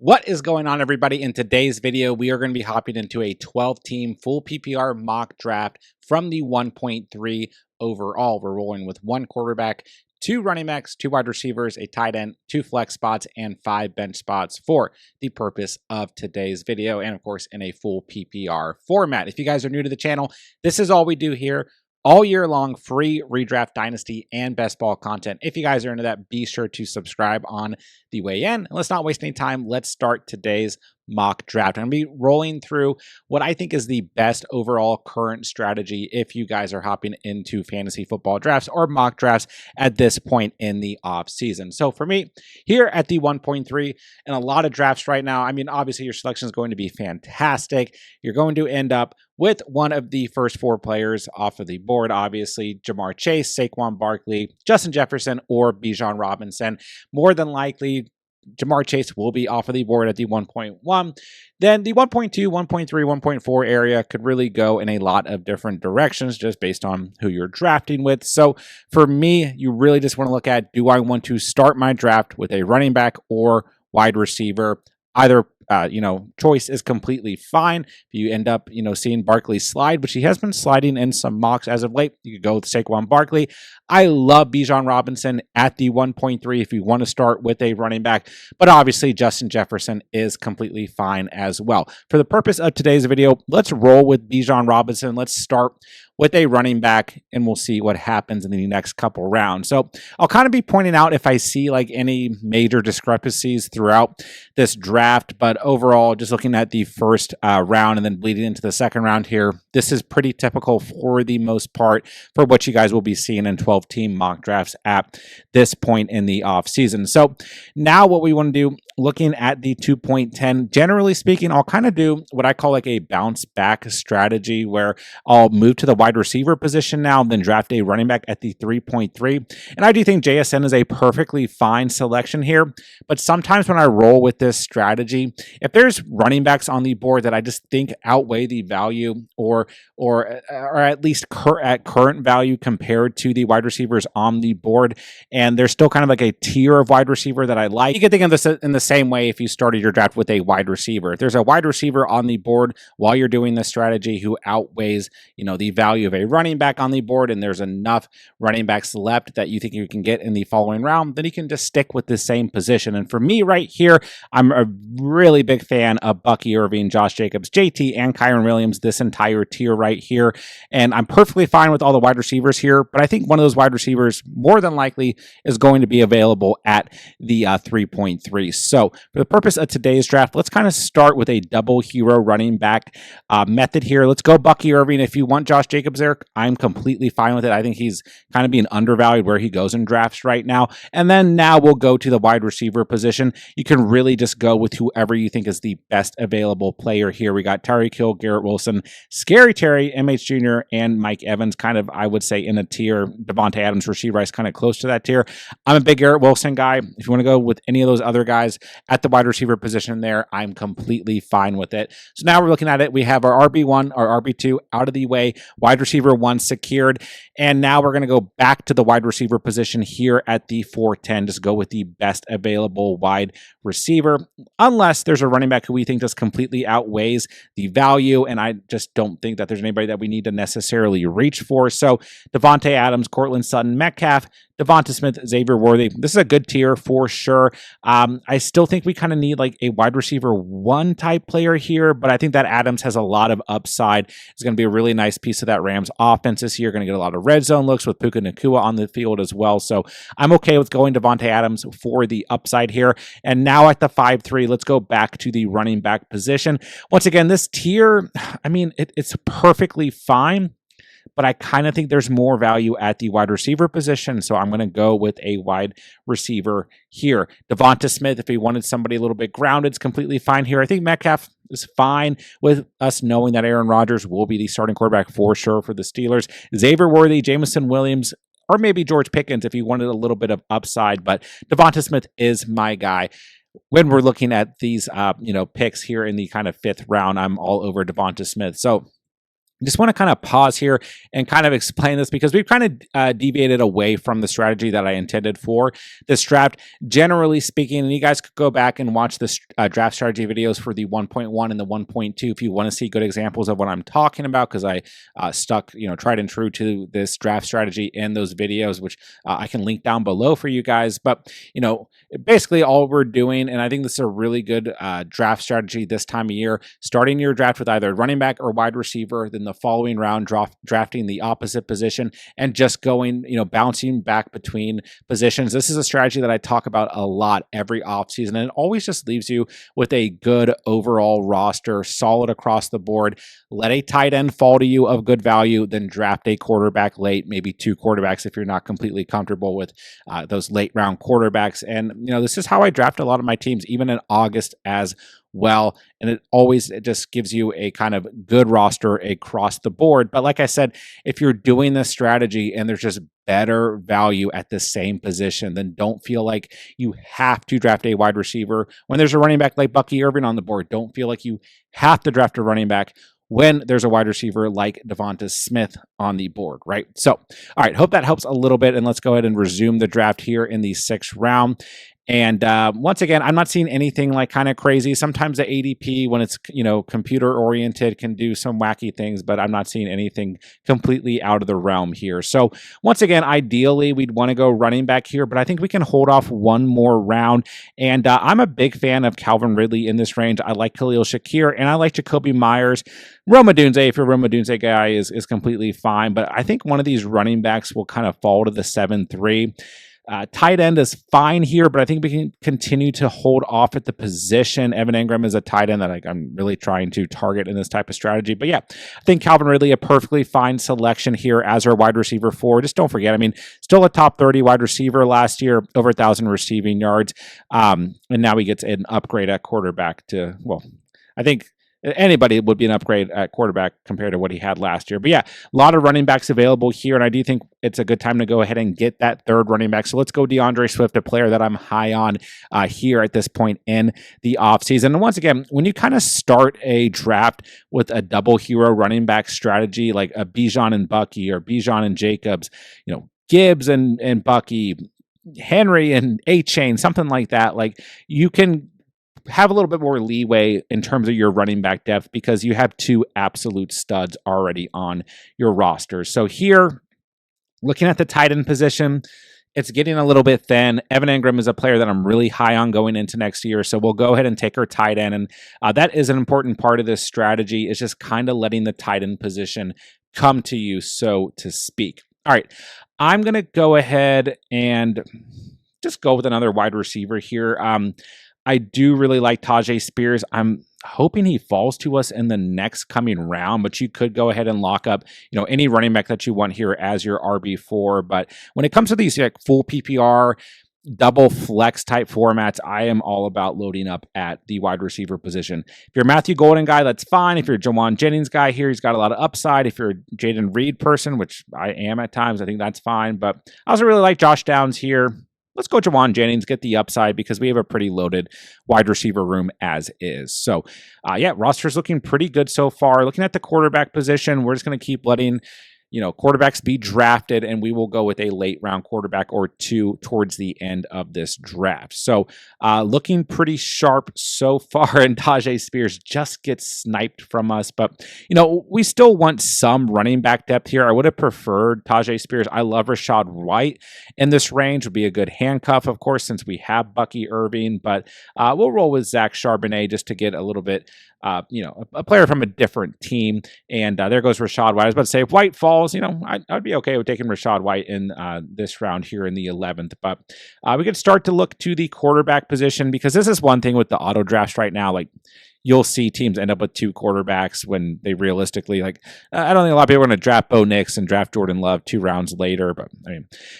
What is going on, everybody? In today's video, we are going to be hopping into a 12-team full PPR mock draft from the 1.3 overall. We're rolling with one quarterback, two running backs, two wide receivers, a tight end, two flex spots, and 5 bench spots for the purpose of today's video, and of course, in a full PPR format. If you guys are new to the channel, this is all we do here. All year long, free redraft, dynasty, and best ball content. If you guys are into that, be sure to subscribe on the way in. And let's not waste any time. Let's start today's mock draft. I'm going to be rolling through what I think is the best overall current strategy if you guys are hopping into fantasy football drafts or mock drafts at this point in the off season. So for me, here at the 1.3 and a lot of drafts right now, I mean, obviously your selection is going to be fantastic. You're going to end up with one of the first 4 players off of the board, obviously Jamar Chase, Saquon Barkley, Justin Jefferson, or Bijan Robinson. More than likely, Jamar Chase will be off of the board at the 1.1. Then the 1.2, 1.3, 1.4 area could really go in a lot of different directions just based on who you're drafting with. So for me, you really just want to look at, do I want to start my draft with a running back or wide receiver? Either choice is completely fine. If you end up, seeing Barkley slide, which he has been sliding in some mocks as of late, you could go with Saquon Barkley. I love Bijan Robinson at the 1.3 if you want to start with a running back, but obviously Justin Jefferson is completely fine as well. For the purpose of today's video, let's roll with Bijan Robinson. Let's start with a running back, and we'll see what happens in the next couple rounds. So I'll kind of be pointing out if I see like any major discrepancies throughout this draft, but overall, just looking at the first round and then bleeding into the second round here, this is pretty typical for the most part for what you guys will be seeing in 12-team mock drafts at this point in the off season. So now what we want to do, looking at the 2.10, generally speaking, I'll kind of do what I call like a bounce back strategy where I'll move to the wide receiver position now, then draft a running back at the 3.3. And I do think JSN is a perfectly fine selection here. But sometimes when I roll with this strategy, if there's running backs on the board that I just think outweigh the value or at least at current value compared to the wide receivers on the board, and there's still kind of like a tier of wide receiver that I like, you can think of this in the same way if you started your draft with a wide receiver. If there's a wide receiver on the board while you're doing this strategy who outweighs, the value of a running back on the board, and there's enough running backs left that you think you can get in the following round, then you can just stick with the same position. And for me right here, I'm a really big fan of Bucky Irving, Josh Jacobs, JT, and Kyron Williams, this entire tier right here. And I'm perfectly fine with all the wide receivers here, but I think one of those wide receivers more than likely is going to be available at the 3.3. So for the purpose of today's draft, let's kind of start with a double hero running back method here. Let's go Bucky Irving. If you want Josh Jacobs there, I'm completely fine with it. I think he's kind of being undervalued where he goes in drafts right now. And then now we'll go to the wide receiver position. You can really just go with whoever you think is the best available player here. We got Tyreek Hill, Garrett Wilson, Scary Terry, MH Jr., and Mike Evans, kind of, I would say, in a tier. Devontae Adams, Rashee Rice, kind of close to that tier. I'm a big Garrett Wilson guy. If you want to go with any of those other guys at the wide receiver position there, I'm completely fine with it. So now we're looking at it. We have our RB1, our RB2 out of the way, wide receiver 1 secured, and now we're going to go back to the wide receiver position here at the 410. Just go with the best available wide receiver, unless there's a running back who we think just completely outweighs the value, and I just don't think that there's anybody that we need to necessarily reach for. So Devontae Adams, Cortland Sutton, Metcalf, Devonta Smith, Xavier Worthy. This is a good tier for sure. I still think we kind of need like a wide receiver 1 type player here, but I think that Adams has a lot of upside. It's going to be a really nice piece of that Rams offense this year. Going to get a lot of red zone looks with Puka Nacua on the field as well. So I'm okay with going Devontae Adams for the upside here. And now at the 5-3, let's go back to the running back position. Once again, this tier, I mean, it's perfectly fine, but I kind of think there's more value at the wide receiver position, so I'm going to go with a wide receiver here. Devonta Smith, if he wanted somebody a little bit grounded, is completely fine here. I think Metcalf is fine with us knowing that Aaron Rodgers will be the starting quarterback for sure for the Steelers. Xavier Worthy, Jameson Williams, or maybe George Pickens if he wanted a little bit of upside, but Devonta Smith is my guy. When we're looking at these, picks here in the kind of 5th round, I'm all over Devonta Smith. So just want to kind of pause here and kind of explain this because we've kind of deviated away from the strategy that I intended for this draft. Generally speaking, and you guys could go back and watch the draft strategy videos for the 1.1 and the 1.2 if you want to see good examples of what I'm talking about, because I stuck, tried and true to this draft strategy in those videos, which I can link down below for you guys. But, basically all we're doing, and I think this is a really good draft strategy this time of year, starting your draft with either running back or wide receiver, then the following round drafting the opposite position and just going, bouncing back between positions. This is a strategy that I talk about a lot every offseason, and it always just leaves you with a good overall roster, solid across the board. Let a tight end fall to you of good value, then draft a quarterback late, maybe 2 quarterbacks if you're not completely comfortable with those late round quarterbacks. And, this is how I draft a lot of my teams, even in August as well. And it just gives you a kind of good roster across the board. But like I said, if you're doing this strategy and there's just better value at the same position, then don't feel like you have to draft a wide receiver when there's a running back like Bucky Irving on the board. Don't feel like you have to draft a running back when there's a wide receiver like Devonta Smith on the board, right? So, all right, hope that helps a little bit. And let's go ahead and resume the draft here in the 6th round. And once again, I'm not seeing anything like kind of crazy. Sometimes the ADP, when it's, computer oriented, can do some wacky things, but I'm not seeing anything completely out of the realm here. So once again, ideally, we'd want to go running back here, but I think we can hold off one more round. And I'm a big fan of Calvin Ridley in this range. I like Khalil Shakir, and I like Jacoby Myers. Roma Dunze, if you're a Roma Dunze guy, is completely fine, but I think one of these running backs will kind of fall to the 7-3. Tight end is fine here, but I think we can continue to hold off at the position. Evan Engram is a tight end that I'm really trying to target in this type of strategy. But yeah, I think Calvin Ridley, a perfectly fine selection here as our wide receiver 4. Just don't forget, still a top 30 wide receiver last year, over 1,000 receiving yards. And now he gets an upgrade at quarterback to, I think anybody would be an upgrade at quarterback compared to what he had last year. But yeah, a lot of running backs available here, and I do think it's a good time to go ahead and get that 3rd running back. So let's go DeAndre Swift, a player that I'm high on here at this point in the offseason. And once again, when you kind of start a draft with a double hero running back strategy, like a Bijan and Bucky or Bijan and Jacobs, Gibbs and Bucky, Henry and A-Chain, something like that, like you can have a little bit more leeway in terms of your running back depth because you have 2 absolute studs already on your roster. So here, looking at the tight end position, it's getting a little bit thin. Evan Engram is a player that I'm really high on going into next year, so we'll go ahead and take our tight end, and that is an important part of this strategy. It's just kind of letting the tight end position come to you, so to speak. All right, I'm going to go ahead and just go with another wide receiver here. I do really like Tajay Spears. I'm hoping he falls to us in the next coming round, but you could go ahead and lock up, any running back that you want here as your RB4. But when it comes to these full PPR, double flex type formats, I am all about loading up at the wide receiver position. If you're a Matthew Golden guy, that's fine. If you're a Jawan Jennings guy here, he's got a lot of upside. If you're a Jaden Reed person, which I am at times, I think that's fine. But I also really like Josh Downs here. Let's go Jawan Jennings, get the upside because we have a pretty loaded wide receiver room as is. So, roster's looking pretty good so far. Looking at the quarterback position, we're just going to keep letting quarterbacks be drafted, and we will go with a late round quarterback or 2 towards the end of this draft. So looking pretty sharp so far, and Tajay Spears just gets sniped from us. But, we still want some running back depth here. I would have preferred Tajay Spears. I love Rashad White in this range. Would be a good handcuff, of course, since we have Bucky Irving. But we'll roll with Zach Charbonnet just to get a little bit, a player from a different team. And there goes Rashad White. I was about to say, if White falls, I'd be okay with taking Rashad White in this round here in the 11th. But we could start to look to the quarterback position because this is one thing with the auto drafts right now. Like, you'll see teams end up with 2 quarterbacks when they realistically, I don't think a lot of people are going to draft Bo Nix and draft Jordan Love 2 rounds later, but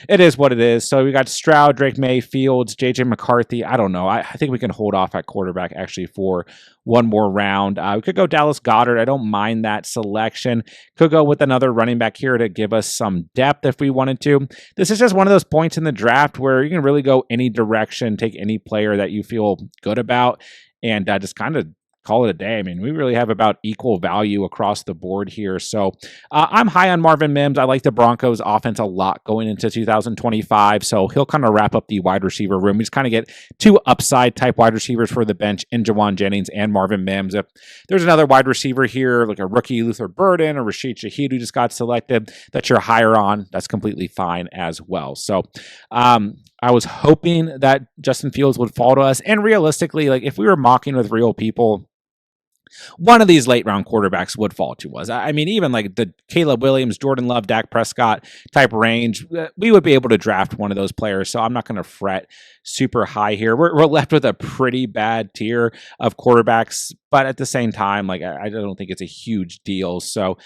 it is what it is. So we got Stroud, Drake May, Fields, JJ McCarthy. I don't know. I think we can hold off at quarterback actually for one more round. We could go Dallas Goedert. I don't mind that selection. Could go with another running back here to give us some depth if we wanted to. This is just one of those points in the draft where you can really go any direction, take any player that you feel good about, and just kind of call it a day. I mean, we really have about equal value across the board here. So I'm high on Marvin Mims. I like the Broncos offense a lot going into 2025. So he'll kind of wrap up the wide receiver room. We just kind of get two upside type wide receivers for the bench in Jawan Jennings and Marvin Mims. If there's another wide receiver here, like a rookie Luther Burden or Rashid Shaheed who just got selected that you're higher on, that's completely fine as well. So I was hoping that Justin Fields would fall to us. And realistically, like if we were mocking with real people, one of these late round quarterbacks would fall to us. I mean, even like the Caleb Williams, Jordan Love, Dak Prescott type range, we would be able to draft one of those players. So I'm not going to fret super high here. We're left with a pretty bad tier of quarterbacks, but at the same time, like I don't think it's a huge deal. So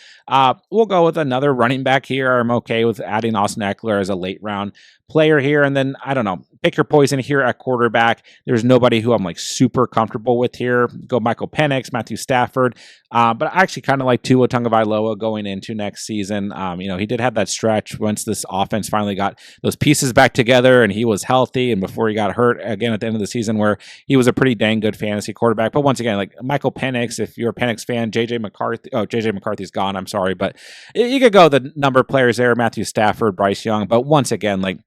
we'll go with another running back here. I'm okay with adding Austin Eckler as a late round player here. And then, I don't know, pick your poison here at quarterback. There's nobody who I'm like super comfortable with here. Go Michael Penix, Matthew Stafford. But I actually kind of like Tua Tagovailoa going into next season. He did have that stretch once this offense finally got those pieces back together and he was healthy and before he got hurt again at the end of the season where he was a pretty dang good fantasy quarterback. But once again, like Michael Penix, if you're a Penix fan, JJ McCarthy's gone. I'm sorry, but you could go the number of players there, Matthew Stafford, Bryce Young. But once again, like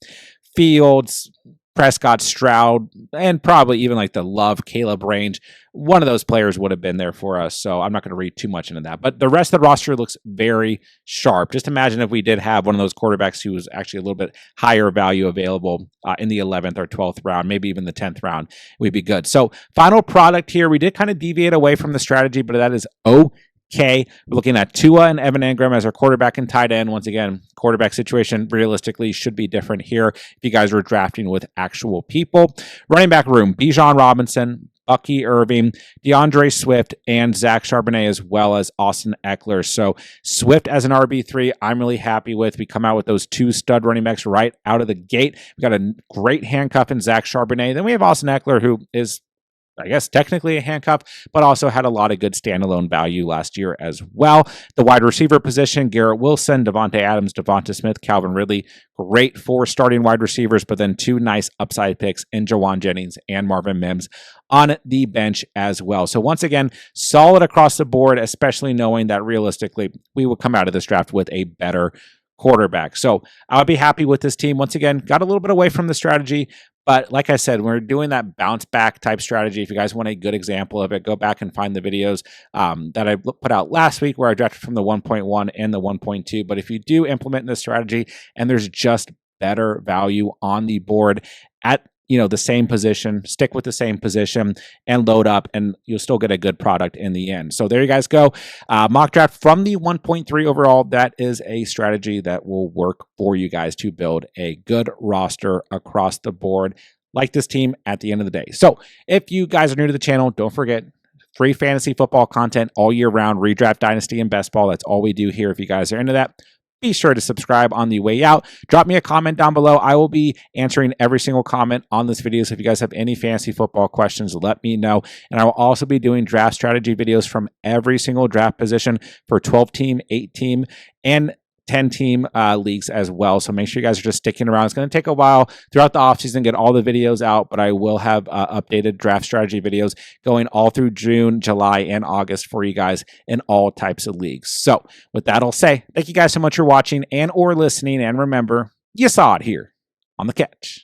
Fields, Prescott, Stroud, and probably even like the Love, Caleb range, one of those players would have been there for us. So I'm not going to read too much into that. But the rest of the roster looks very sharp. Just imagine if we did have one of those quarterbacks who was actually a little bit higher value available in the 11th or 12th round, maybe even the 10th round, we'd be good. So final product here, we did kind of deviate away from the strategy, but that is okay. We're looking at Tua and Evan Engram as our quarterback and tight end. Once again, quarterback situation realistically should be different here if you guys were drafting with actual people. Running back room, Bijan Robinson, Bucky Irving, DeAndre Swift, and Zach Charbonnet, as well as Austin Eckler. So Swift as an RB3, I'm really happy with. We come out with those two stud running backs right out of the gate. We got a great handcuff in Zach Charbonnet. Then we have Austin Eckler, who is, I guess, technically a handcuff, but also had a lot of good standalone value last year as well. The wide receiver position, Garrett Wilson, Devontae Adams, Devonta Smith, Calvin Ridley, great for starting wide receivers, but then two nice upside picks in Jawan Jennings and Marvin Mims on the bench as well. So once again, solid across the board, especially knowing that realistically, we will come out of this draft with a better quarterback. So I would be happy with this team. Once again, got a little bit away from the strategy, but like I said, we're doing that bounce back type strategy. If you guys want a good example of it, go back and find the videos that I put out last week where I drafted from the 1.1 and the 1.2. But if you do implement this strategy and there's just better value on the board at the same position, stick with the same position and load up, and you'll still get a good product in the end. So there you guys go. Mock draft from the 1.3 overall. That is a strategy that will work for you guys to build a good roster across the board like this team at the end of the day. So if you guys are new to the channel, don't forget, free fantasy football content all year round, redraft, dynasty, and best ball. That's all we do here. If you guys are into that, be sure to subscribe on the way out. Drop me a comment down below. I will be answering every single comment on this video. So if you guys have any fantasy football questions, let me know. And I will also be doing draft strategy videos from every single draft position for 12-team, 8-team, and 10-team leagues as well. So make sure you guys are just sticking around. It's going to take a while throughout the offseason, get all the videos out, but I will have updated draft strategy videos going all through June, July, and August for you guys in all types of leagues. So with that, I'll say thank you guys so much for watching and or listening. And remember, you saw it here on The Catch.